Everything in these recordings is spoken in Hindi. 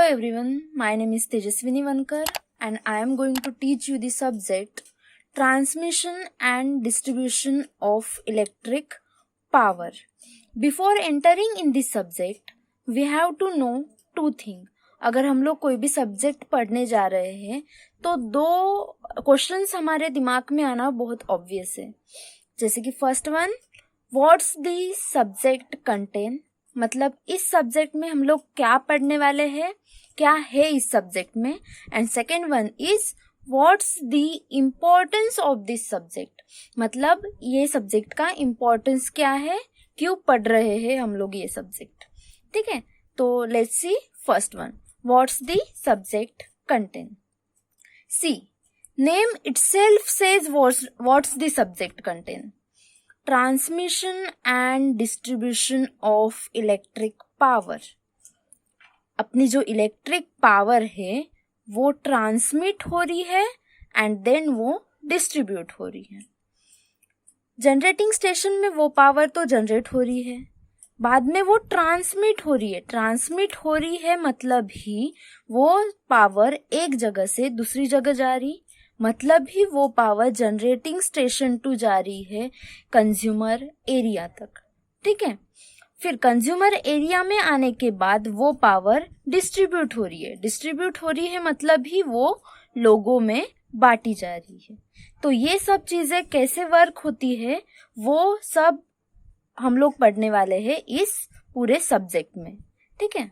Hello everyone, my name is Tejaswini Vankar and I am going to teach you the subject Transmission and Distribution of Electric Power. Before entering in this subject, we have to know two things. अगर हम लोग कोई भी सब्जेक्ट पढ़ने जा रहे हैं तो दो क्वेश्चंस हमारे दिमाग में आना बहुत ऑब्वियस है. जैसे कि first one, what's the subject contain, मतलब इस सब्जेक्ट में हम लोग क्या पढ़ने वाले हैं, क्या है इस सब्जेक्ट में. And second one is what's the importance of this subject, मतलब ये सब्जेक्ट का इम्पोर्टेंस क्या है, क्यों पढ़ रहे हैं हम लोग ये सब्जेक्ट. ठीक है, तो let's see first one, what's the subject content. See, name itself says what's the subject content. Transmission and distribution of electric power. अपनी जो इलेक्ट्रिक पावर है वो ट्रांसमिट हो रही है एंड देन वो डिस्ट्रीब्यूट हो रही है. जनरेटिंग स्टेशन में वो पावर तो जनरेट हो रही है, बाद में वो ट्रांसमिट हो रही है. ट्रांसमिट हो रही है मतलब ही वो पावर एक जगह से दूसरी जगह जा रही, मतलब ही वो पावर जनरेटिंग स्टेशन टू जा रही है कंज्यूमर एरिया तक. ठीक है, फिर कंज्यूमर एरिया में आने के बाद वो पावर डिस्ट्रीब्यूट हो रही है. डिस्ट्रीब्यूट हो रही है मतलब ही वो लोगों में बांटी जा रही है. तो ये सब चीजें कैसे वर्क होती है वो सब हम लोग पढ़ने वाले हैं इस पूरे सब्जेक्ट में. ठीक है,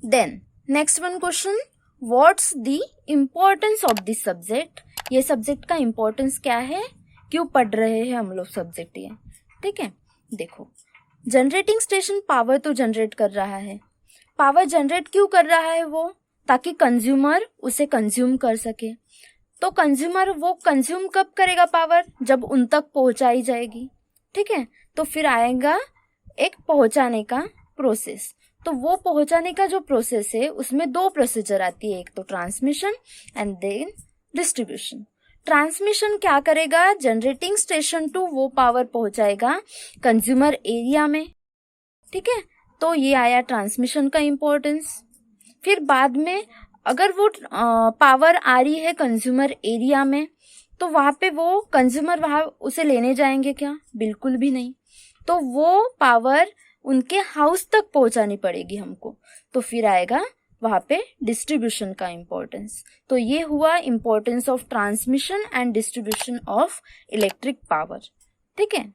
then next one question, what's the importance of this subject. ये सब्जेक्ट का इम्पोर्टेंस क्या है, क्यों पढ़ रहे हैं हम लोग सब्जेक्ट ये. ठीक है, देखो, जनरेटिंग स्टेशन पावर तो जनरेट कर रहा है. पावर जनरेट क्यों कर रहा है वो, ताकि कंज्यूमर उसे कंज्यूम कर सके. तो कंज्यूमर वो कंज्यूम कब करेगा पावर, जब उन तक पहुंचाई जाएगी. ठीक है, तो फिर आएगा एक पहुंचाने का प्रोसेस. तो वो पहुंचाने का जो प्रोसेस है उसमें दो प्रोसीजर आती है, एक तो transmission and then distribution. Transmission क्या करेगा, जनरेटिंग स्टेशन टू वो पावर पहुंचाएगा कंज्यूमर एरिया में. ठीक है, तो ये आया ट्रांसमिशन का इम्पोर्टेंस. फिर बाद में अगर वो पावर आ रही है कंज्यूमर एरिया में तो वहां पे वो कंज्यूमर वहां उसे लेने जाएंगे क्या, बिल्कुल भी नहीं. तो वो पावर उनके हाउस तक पहुंचानी पड़ेगी हमको. तो फिर आएगा वहां पे डिस्ट्रीब्यूशन का इम्पोर्टेंस. तो ये हुआ importance of transmission and distribution of electric power. ठीक है,